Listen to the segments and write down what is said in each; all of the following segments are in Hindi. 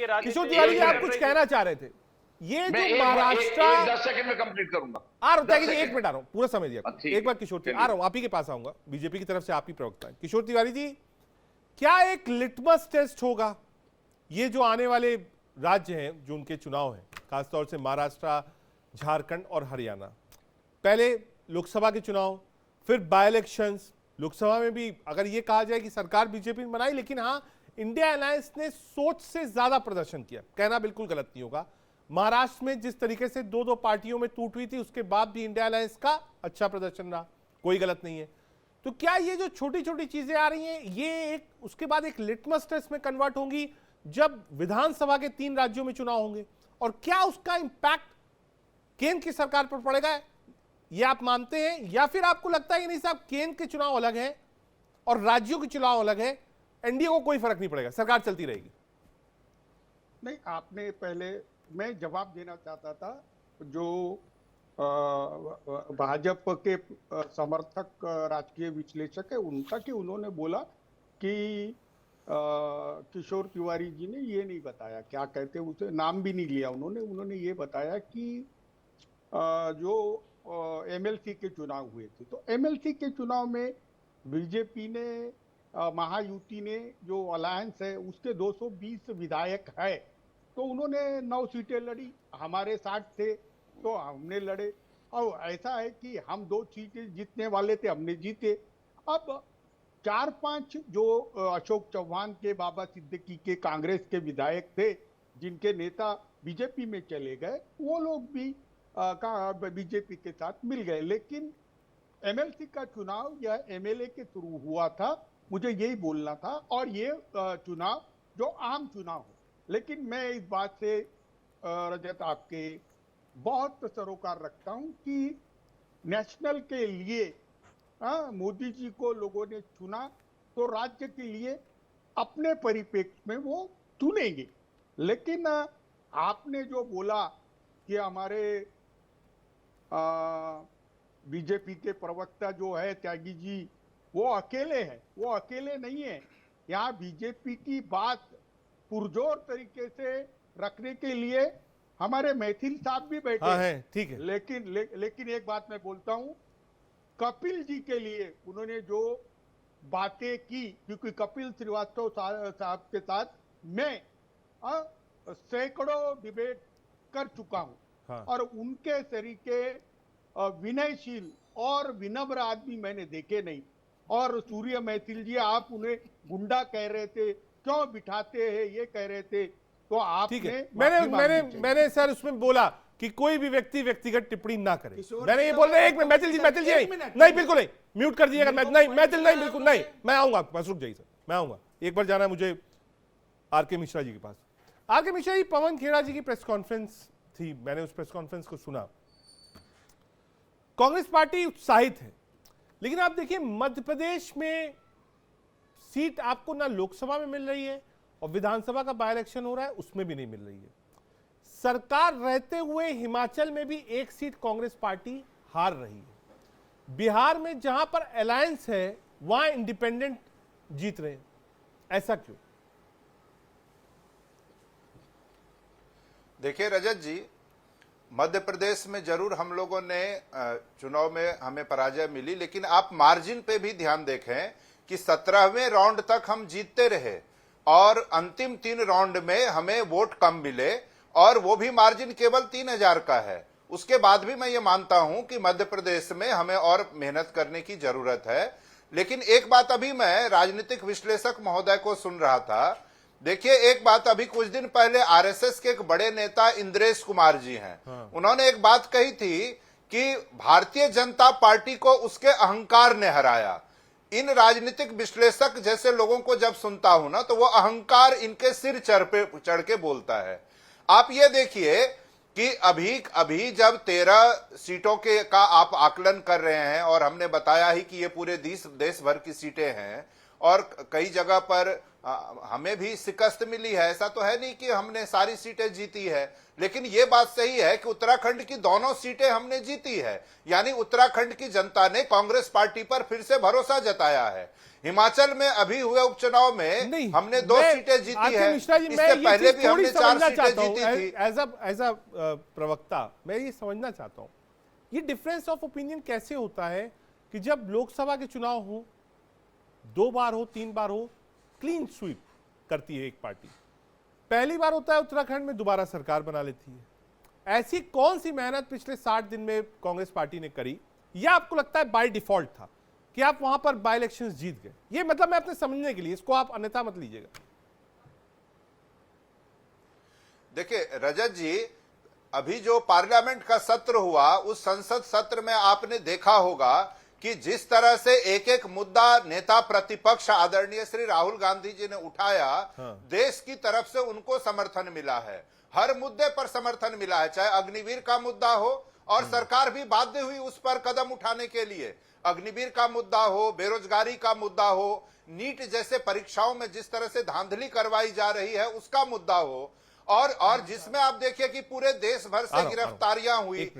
ये राजनीति। किशोर तिवारी जी, आप कुछ कहना चाह रहे थे? ये जो महाराष्ट्र, 10 सेकंड में कंप्लीट करूंगा। आ रहा हूं, एक मिनट आ रहा हूं, पूरा समय दिया। ठीक एक बार किशोर तिवारी, आ रहा हूं, आप ही के पास आऊंगा, बीजेपी की तरफ से आप ही प्रवक्ता हैं। किशोर तिवारी जी, क्या एक लिटमस टेस्ट होगा ये जो आने वाले राज्य हैं, जो उनके चुनाव हैं, खासतौर से महाराष्ट्र, झारखंड और हरियाणा, पहले लोकसभा के चुनाव, फिर बाय इलेक्शंस, लोकसभा में भी अगर ये कहा जाए कि सरकार बीजेपी ने बनाई, लेकिन हाँ, इंडिया अलायंस ने सोच से ज्यादा प्रदर्शन किया, कहना बिल्कुल गलत नहीं होगा। महाराष्ट्र में जिस तरीके से दो पार्टियों में टूट हुई थी, उसके बाद भी इंडिया अलायंस का अच्छा प्रदर्शन रहा, कोई गलत नहीं है। तो क्या ये जो छोटी छोटी चीजें आ रही हैं, ये एक उसके बाद एक लिटमस टेस्ट में कन्वर्ट होंगी जब विधानसभा के 3 राज्यों में चुनाव होंगे, और क्या उसका इंपैक्ट केंद्र की सरकार पर पड़ेगा, ये आप मानते हैं, या फिर आपको लगता है कि नहीं साहब, केंद्र के चुनाव अलग है और राज्यों के चुनाव अलग है, एनडीए को कोई फर्क नहीं पड़ेगा, सरकार चलती रहेगी? नहीं, आपने पहले, मैं जवाब देना चाहता था जो भाजपा के समर्थक राजकीय विश्लेषक है उनका, कि उन्होंने बोला कि किशोर तिवारी जी ने ये नहीं बताया, क्या कहते हैं उसे, नाम भी नहीं लिया उन्होंने ये बताया कि जो एमएलसी के चुनाव हुए थे, तो एमएलसी के चुनाव में बीजेपी ने, महायुति ने, जो अलायंस है उसके 220 विधायक है, तो उन्होंने 9 सीटें लड़ी, हमारे 60 थे तो हमने लड़े, और ऐसा है कि हम 2 सीटें जीतने वाले थे, हमने जीते। अब 4-5 जो अशोक चौहान के, बाबा सिद्दीकी के, कांग्रेस के विधायक थे जिनके नेता बीजेपी में चले गए, वो लोग भी बीजेपी के साथ मिल गए। लेकिन एमएलसी का चुनाव या एमएलए के थ्रू हुआ था, मुझे यही बोलना था, और ये चुनाव जो आम चुनाव हो। लेकिन मैं इस बात से रजत आपके बहुत सरोकार रखता हूं कि नेशनल के लिए मोदी जी को लोगों ने चुना, तो राज्य के लिए अपने परिप्रेक्ष्य में वो चुनेंगे। लेकिन आपने जो बोला कि हमारे बीजेपी के प्रवक्ता जो है त्यागी जी, वो अकेले हैं, वो अकेले नहीं है। यहाँ बीजेपी की बात पुरजोर तरीके से रखने के लिए हमारे मैथिल साहब भी बैठे हैं, ठीक है। लेकिन एक बात मैं बोलता हूँ, कपिल जी के लिए उन्होंने जो बातें की, क्योंकि कपिल श्रीवास्तव साहब के साथ मैं सैकड़ों डिबेट कर चुका हूँ, हाँ। और उनके तरीके विनयशील और विनम्र आदमी मैंने देखे नहीं। और सूर्य मैथिल जी, आप उन्हें गुंडा कह रहे थे, क्यों बिठाते हैं, ये कह रहे थे, तो आपने, मैंने सर उसमें बोला कि कोई भी व्यक्ति व्यक्तिगत टिप्पणी ना करे, मैंने ये बोल रहा, एक मिनट मैथिल जी नहीं, बिल्कुल नहीं, म्यूट कर दीजिएगा, नहीं मैथिल नहीं, बिल्कुल नहीं, मैं आऊंगा आपके पास, रुक जाइए सर, मैं आऊंगा, एक बार जाना है मुझे आरके मिश्रा जी के पास। आरके मिश्रा जी, पवन खेड़ा जी की प्रेस कॉन्फ्रेंस थी, मैंने उस प्रेस कॉन्फ्रेंस को सुना, कांग्रेस पार्टी उत्साहित है, लेकिन आप देखिए मध्य प्रदेश में सीट आपको ना लोकसभा में मिल रही है, और विधानसभा का बाय इलेक्शन हो रहा है उसमें भी नहीं मिल रही है। सरकार रहते हुए हिमाचल में भी 1 सीट कांग्रेस पार्टी हार रही है। बिहार में जहां पर अलायंस है वहां इंडिपेंडेंट जीत रहे हैं, ऐसा क्यों? देखिए रजत जी, मध्य प्रदेश में जरूर हम लोगों ने चुनाव में हमें पराजय मिली, लेकिन आप मार्जिन पे भी ध्यान देखें कि 17वें राउंड तक हम जीतते रहे और अंतिम 3 राउंड में हमें वोट कम मिले, और वो भी मार्जिन केवल 3000 का है। उसके बाद भी मैं ये मानता हूं कि मध्य प्रदेश में हमें और मेहनत करने की जरूरत है। लेकिन एक बात, अभी मैं राजनीतिक विश्लेषक महोदय को सुन रहा था, देखिए एक बात, अभी कुछ दिन पहले आरएसएस के एक बड़े नेता इंद्रेश कुमार जी हैं, हाँ। उन्होंने एक बात कही थी कि भारतीय जनता पार्टी को उसके अहंकार ने हराया। इन राजनीतिक विश्लेषक जैसे लोगों को जब सुनता हूं ना, तो वो अहंकार इनके सिर चढ़ के बोलता है। आप ये देखिए कि अभी जब 13 सीटों का आप आकलन कर रहे हैं, और हमने बताया ही कि ये पूरे देश भर की सीटें हैं, और कई जगह पर हमें भी शिकस्त मिली है। ऐसा तो है नहीं कि हमने सारी सीटें जीती है, लेकिन ये बात सही है कि उत्तराखंड की दोनों सीटें हमने जीती है, यानी उत्तराखंड की जनता ने कांग्रेस पार्टी पर फिर से भरोसा जताया है। हिमाचल में अभी हुए उपचुनाव में हमने 2 सीटें जीती है, इससे पहले भी हमने 4 सीटें जीती थी। एज अ प्रवक्ता मैं ये समझना चाहता हूं, ये डिफरेंस ऑफ ओपिनियन कैसे होता है कि जब लोकसभा के चुनाव हो, 2 बार हो, 3 बार हो, क्लीन स्वीप करती है एक पार्टी, पहली बार होता है उत्तराखंड में दोबारा सरकार बना लेती है। ऐसी कौन सी मेहनत पिछले 60 दिन में कांग्रेस पार्टी ने करी, या आपको लगता है बाय डिफॉल्ट था कि आप वहां पर बाय इलेक्शंस जीत गए? ये मतलब मैं अपने समझने के लिए, इसको आप अन्यथा मत लीजिएगा। देखिए रजत जी, अभी जो पार्लियामेंट का सत्र हुआ, उस संसद सत्र में आपने देखा होगा कि जिस तरह से एक एक मुद्दा नेता प्रतिपक्ष आदरणीय श्री राहुल गांधी जी ने उठाया, देश की तरफ से उनको समर्थन मिला है, हर मुद्दे पर समर्थन मिला है, चाहे अग्निवीर का मुद्दा हो, और सरकार भी बाध्य हुई उस पर कदम उठाने के लिए। अग्निवीर का मुद्दा हो, बेरोजगारी का मुद्दा हो, नीट जैसे परीक्षाओं में जिस तरह से धांधली करवाई जा रही है उसका मुद्दा हो, और जिसमें आप देखिए कि पूरे देश भर से गिरफ्तारियां हुई,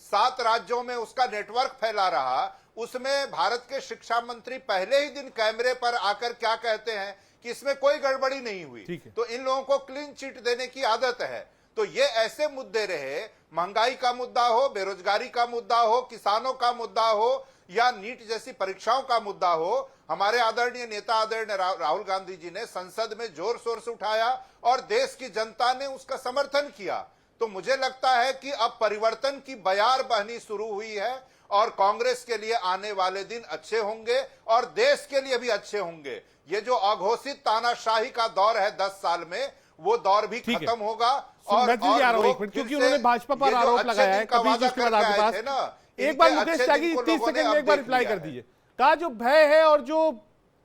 7 राज्यों में उसका नेटवर्क फैला रहा, उसमें भारत के शिक्षा मंत्री पहले ही दिन कैमरे पर आकर क्या कहते हैं कि इसमें कोई गड़बड़ी नहीं हुई। तो इन लोगों को क्लीन चिट देने की आदत है। तो ये ऐसे मुद्दे रहे, महंगाई का मुद्दा हो, बेरोजगारी का मुद्दा हो, किसानों का मुद्दा हो, या नीट जैसी परीक्षाओं का मुद्दा हो, हमारे आदरणीय नेता आदरणीय राहुल गांधी जी ने संसद में जोर शोर से उठाया और देश की जनता ने उसका समर्थन किया। तो मुझे लगता है कि अब परिवर्तन की बयार बहनी शुरू हुई है, और कांग्रेस के लिए आने वाले दिन अच्छे होंगे और देश के लिए भी अच्छे होंगे। ये जो अघोषित तानाशाही का दौर है 10 साल में, वो दौर भी खत्म होगा। और क्योंकि उन्होंने भाजपा पर आरोप लगाया है, कभी जिसके बाद आपके पास ना, एक बार मुकेश त्यागी 30 सेकंड में एक बार रिप्लाई कर दीजिए। कहा जो भय है और जो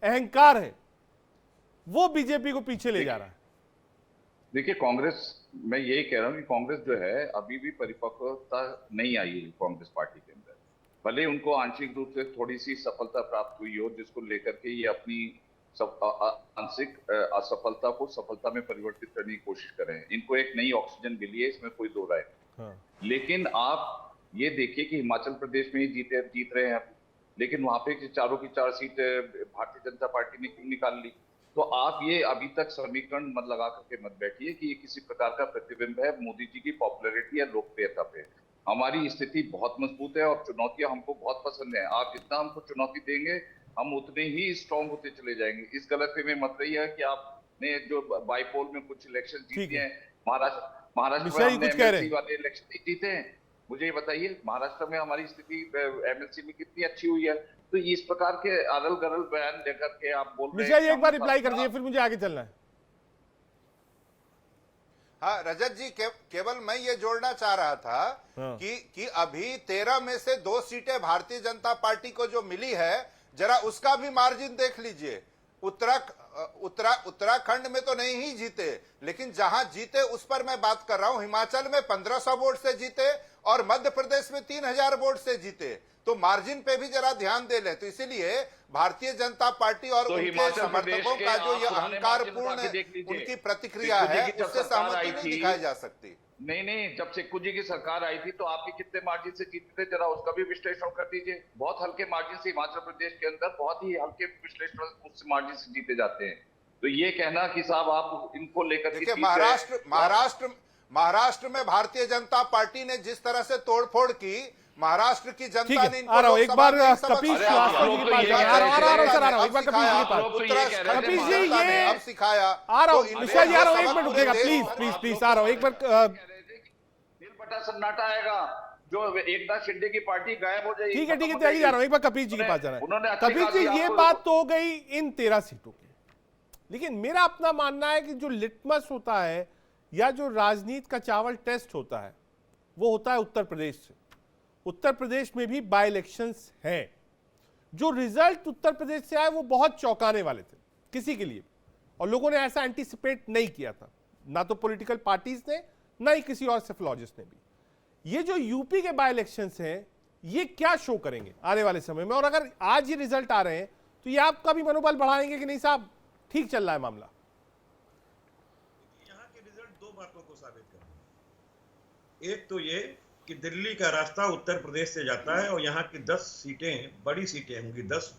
अहंकार है वो बीजेपी को पीछे ले जा रहा है। देखिए कांग्रेस, मैं यही कह रहा हूं कि कांग्रेस जो है अभी भी परिपक्वता नहीं आई है कांग्रेस पार्टी के अंदर। भले उनको आंशिक रूप से थोड़ी सी सफलता प्राप्त हुई हो, जिसको लेकर के ये अपनी आंशिक असफलता को सफलता में परिवर्तित करने की कोशिश कर रहे हैं। इनको एक नई ऑक्सीजन मिली है, इसमें कोई दो राय नहीं। लेकिन आप ये देखिए कि हिमाचल प्रदेश में ही जीत रहे हैं, लेकिन वहां पे 4 की 4 सीट भारतीय जनता पार्टी ने क्यों निकाल ली? तो आप ये अभी तक समीकरण मत लगा करके मत बैठिए कि ये किसी प्रकार का प्रतिबिंब है मोदी जी की पॉपुलैरिटी या लोकप्रियता पे। हमारी स्थिति बहुत मजबूत है और चुनौतियां हमको बहुत पसंद है। आप जितना हमको चुनौती देंगे हम उतने ही स्ट्रॉन्ग होते चले जाएंगे। इस गलती में मत रहिए कि आपने जो बाईपोल में कुछ इलेक्शन जीते हैं, महाराष्ट्र में हमने एमएलसी वाले इलेक्शन जीते हैं। मुझे ये बताइए महाराष्ट्र में हमारी स्थिति एमएलसी में कितनी अच्छी हुई है। तो इस प्रकार के अरल गरल बयान लेकर के आप बोल रहे हैं। एक बार रिप्लाई कर दीजिए, फिर मुझे आगे चलना है। हाँ रजत जी, केवल मैं ये जोड़ना चाह रहा था कि अभी 13 में से 2 सीटें भारतीय जनता पार्टी को जो मिली है, जरा उसका भी मार्जिन देख लीजिए। उत्तराखंड में तो नहीं ही जीते, लेकिन जहां जीते उस पर मैं बात कर रहा हूं। हिमाचल में 1500 वोट से जीते और मध्य प्रदेश में 3000 वोट से जीते। तो मार्जिन पे भी जरा ध्यान दे लें। तो इसीलिए भारतीय जनता पार्टी और तो उनके समर्थकों का जो ये अहंकारपूर्ण उनकी प्रतिक्रिया है, उससे सहमति नहीं दिखाई जा सकती। नहीं, जब सिक्कू जी की सरकार आई थी तो आपके कितने मार्जिन से जीते थे, जरा उसका भी विश्लेषण कर दीजिए। बहुत हल्के मार्जिन से हिमाचल प्रदेश के अंदर बहुत ही हल्के विश्लेषण उस मार्जिन से जीते जाते हैं। तो ये कहना कि साहब आप इनको लेकर देखिए, महाराष्ट्र में भारतीय जनता पार्टी ने जिस तरह से तोड़फोड़ की, महाराष्ट्र की जनता ने आ रहा हूं एक बार कपिश श्रीवास्तव जी के पास आ रहा हूं सर, आ रहा हूं एक बार कपिश जी के पास। कपिश जी ये अब सिखाया आ रहा हूं, मिश्रा जी आ रहा हूं, एक मिनट रुकिएगा प्लीज आ रहा हूं एक बार। बटा सन्नाटा आएगा, जो एकनाथ शिंदे की पार्टी गायब हो जाएगी। ठीक है त्यागी जा रहा हूं, एक बार कपिश जी के पास जाना है। कपिश जी ये बात तो हो गई इन 13 सीटों की, लेकिन मेरा अपना मानना है कि जो लिटमस होता है या जो राजनीति का चावल टेस्ट होता है वो होता है उत्तर प्रदेश से। उत्तर प्रदेश में भी बाय इलेक्शंस हैं। जो रिजल्ट उत्तर प्रदेश से आए वो बहुत चौंकाने वाले थे किसी के लिए, और लोगों ने ऐसा एंटीसिपेट नहीं किया था, ना तो पॉलिटिकल पार्टीज ने, ना ही किसी और सेफोलॉजिस्ट ने भी। ये जो यूपी के बाय इलेक्शंस हैं ये क्या शो करेंगे आने वाले समय में, और अगर आज ये रिजल्ट आ रहे हैं तो ये आपका भी मनोबल बढ़ाएंगे कि नहीं साहब ठीक चल रहा है मामला? यहाँ के रिजल्ट दो बातों को साबित करेंगे। एक तो ये कि दिल्ली का रास्ता उत्तर प्रदेश से जाता है और यहाँ की 10 सीटें बड़ी सीटें होंगी, 10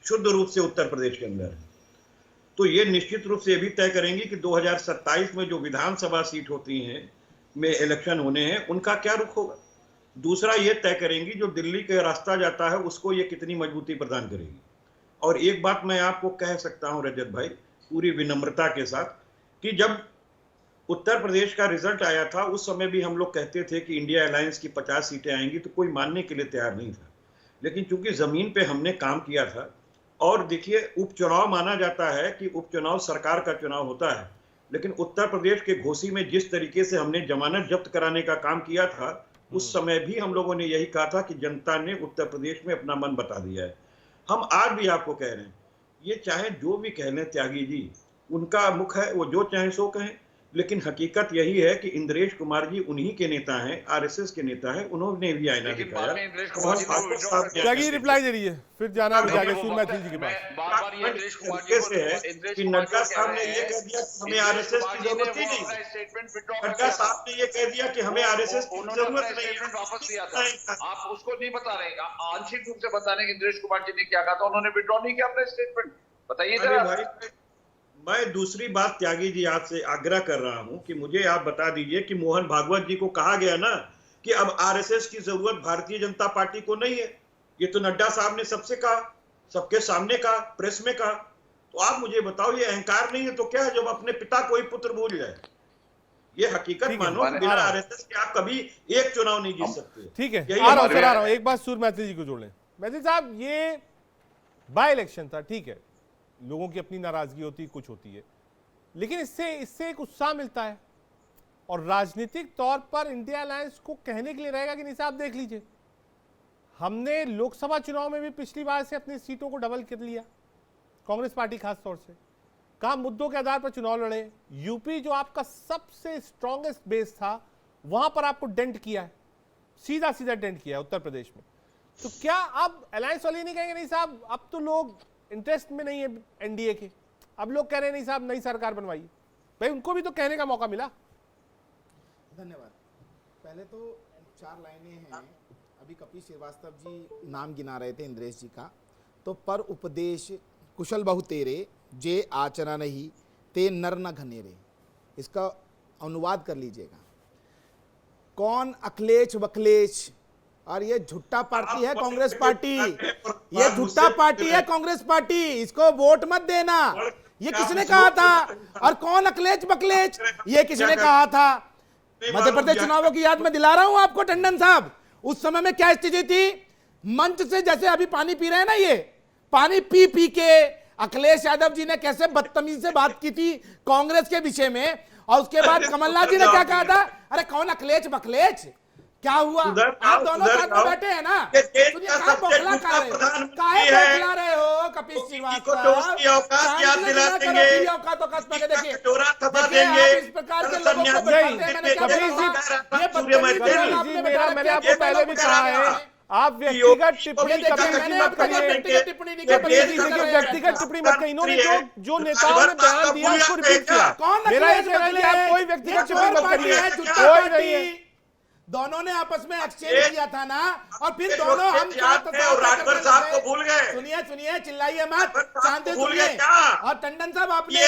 शुद्ध रूप से उत्तर प्रदेश के अंदर है। तो ये निश्चित रूप से ये भी तय करेंगी कि 2027 में जो विधानसभा सीट होती हैं में इलेक्शन होने हैं उनका क्या रुख होगा। दूसरा ये तय करेंगी जो दिल्ली का रास्ता जाता है उसको ये कितनी मजबूती प्रदान करेगी। और एक बात मैं आपको कह सकता हूं रजत भाई पूरी विनम्रता के साथ कि जब उत्तर प्रदेश का रिजल्ट आया था उस समय भी हम लोग कहते थे कि इंडिया अलायंस की 50 सीटें आएंगी, तो कोई मानने के लिए तैयार नहीं था। लेकिन चूंकि जमीन पे हमने काम किया था, और देखिए उपचुनाव माना जाता है कि उपचुनाव सरकार का चुनाव होता है, लेकिन उत्तर प्रदेश के घोसी में जिस तरीके से हमने जमानत जब्त कराने का काम किया था उस समय भी हम लोगों ने यही कहा था कि जनता ने उत्तर प्रदेश में अपना मन बता दिया है। हम आज भी आपको कह रहे हैं, ये चाहे जो भी कह लें त्यागी जी, उनका मुख है, वो जो चाहे सो कहें, लेकिन हकीकत यही है कि इंद्रेश कुमार जी उन्हीं के नेता हैं, आरएसएस के नेता हैं, उन्होंने भी आईना दिखाया। त्यागी रिप्लाई दे रही है, फिर जाना भी जाके सूर्य मैथिल जी के पास। कि नड्डा साहब ने ये कह दिया कि हमें आरएसएस की जरूरत ही नहीं, नड्डा साहब ने ये कह दिया कि हमें आरएसएस की जरूरत नहीं है। वापस लिया था, आप उसको नहीं बता रहे, आंशिक रूप से बता रहे कि इंद्रेश कुमार जी ने क्या कहा था, उन्होंने विड्रॉ नहीं किया अपना स्टेटमेंट, बताइए जरा। भाई मैं दूसरी बात त्यागी जी आपसे आग्रह कर रहा हूं कि मुझे आप बता दीजिए कि मोहन भागवत जी को कहा गया ना कि अब आरएसएस की जरूरत भारतीय जनता पार्टी को नहीं है। ये तो नड्डा साहब ने सबसे कहा, सबके सामने कहा, प्रेस में कहा। तो आप मुझे बताओ ये अहंकार नहीं है तो क्या है जब अपने पिता को ही पुत्र भूल जाए? ये हकीकत मानो, बिना आरएसएस के आप कभी एक चुनाव नहीं जीत सकते। ठीक है, आ रहा हूं एक बात सूर्य मैथिल जी को जोड़ लें। मैथिल साहब, ये बाय इलेक्शन था, ठीक है, लोगों की अपनी नाराजगी होती, कुछ होती है, लेकिन इससे एक उत्साह मिलता है और राजनीतिक तौर पर इंडिया अलायंस को कहने के लिए रहेगा कि नहीं साहब देख लीजिए, हमने लोकसभा चुनाव में भी पिछली बार से अपनी सीटों को डबल कर लिया, कांग्रेस पार्टी खास तौर से कहा मुद्दों के आधार पर चुनाव लड़े, यूपी जो आपका सबसे स्ट्रॉन्गेस्ट बेस था वहां पर आपको डेंट किया है, सीधा सीधा डेंट किया है उत्तर प्रदेश में। तो क्या अब अलायंस वाले नहीं कहेंगे नहीं साहब अब तो लोग इंटरेस्ट में नहीं है एनडीए के, अब लोग कह रहे हैं नहीं साहब नई सरकार बनवाइए? भाई उनको भी तो कहने का मौका मिला। धन्यवाद। पहले तो 4 लाइनें हैं, अभी कपिल श्रीवास्तव जी नाम गिना रहे थे इंद्रेश जी का, तो पर उपदेश कुशल बहु तेरे जे आचरण ही ते नर न घनेरे, इसका अनुवाद कर लीजिएगा। कौन अखिलेश बखलेश, और ये झुट्टा पार्टी है कांग्रेस पार्टी, ये झुट्टा पार्टी है कांग्रेस पार्टी, इसको वोट मत देना। ये किसने कहा था? और कौन अखिलेश बखलेश, ये किसने कहा था? मध्य प्रदेश चुनावों की याद में दिला रहा हूं आपको टंडन साहब, उस समय में क्या स्थिति थी? मंच से जैसे अभी पानी पी रहे हैं ना, ये पानी पी पी के अखिलेश यादव जी ने कैसे बदतमीजी से बात की थी कांग्रेस के विषय में, और उसके बाद कमलनाथ जी ने क्या कहा था? अरे कौन अखिलेश बखलेश, क्या हुआ? आप दोनों साथ में बैठे हैं ना, काहे बौखला रहे हो कपिल श्रीवास्तव? इस प्रकार के लोगों को मैंने आपको पहले भी कहा है, आप व्यक्तिगत टिप्पणी व्यक्तिगत टिप्पणी मत करिए। इन्होंने जो नेताओं ने बयान दिया उसको रिपीट किया। मेरा ये कहना है कि आप कोई व्यक्तिगत टिप्पणी मत करिए, कोई नहीं है। दोनों ने आपस में एक्सचेंज किया था ना, और फिर दोनों हम राजभर साहब को भूल गए। सुनिए चिल्लाइए मत, शांति सुनिए। और टंडन साहब, आपने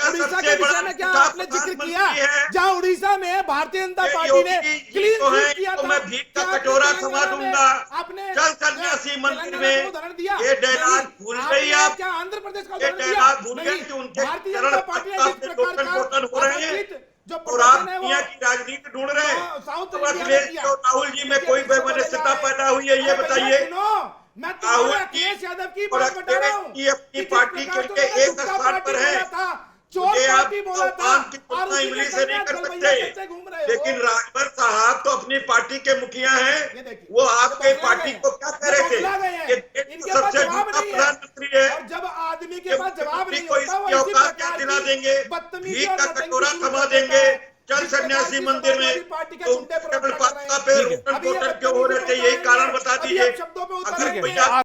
उड़ीसा के विषय में क्या आपने जिक्र किया, जहां उड़ीसा में भारतीय जनता पार्टी ने क्लीन स्वीप किया था, मैं भीख का कटोरा थमा दूंगा, आपने चल सन्यासी मंदिर में, उदाहरण दिया। ये डायलॉग भूल गई आप? क्या आंध्र प्रदेश का ये उदाहरण दिया? डायलॉग भूल गए कि उनके भारतीय जनता पार्टी ने जिस प्रकार हो रहे हैं जो और आप दुनिया की राजनीति ढूंढ रहे हैं, साउथ अखिलेश और राहुल जी में कोई वैमनस्यता पैदा हुई है ये बताइए? मैं अखिलेश यादव की बात बता रहा हूँ कि अपनी पार्टी के लिए एक स्थान पर है, मुझे आप की तुलना इंग्लिश से नहीं कर सकते, लेकिन राजभर साहब तो अपनी पार्टी के मुखिया हैं, वो आपके पार्टी को क्या कह रहे थे? सबसे बड़ा प्रधानमंत्री है, जब आदमी के पास जवाब नहीं को इसकी औकात क्या दिला देंगे? भीख का कटोरा थमा देंगे, चल सन्यासी मंदिर में, तो केवल पत्ता पे रोटन पोटन क्यों हो रहे थे? यही कारण बता दीजिए।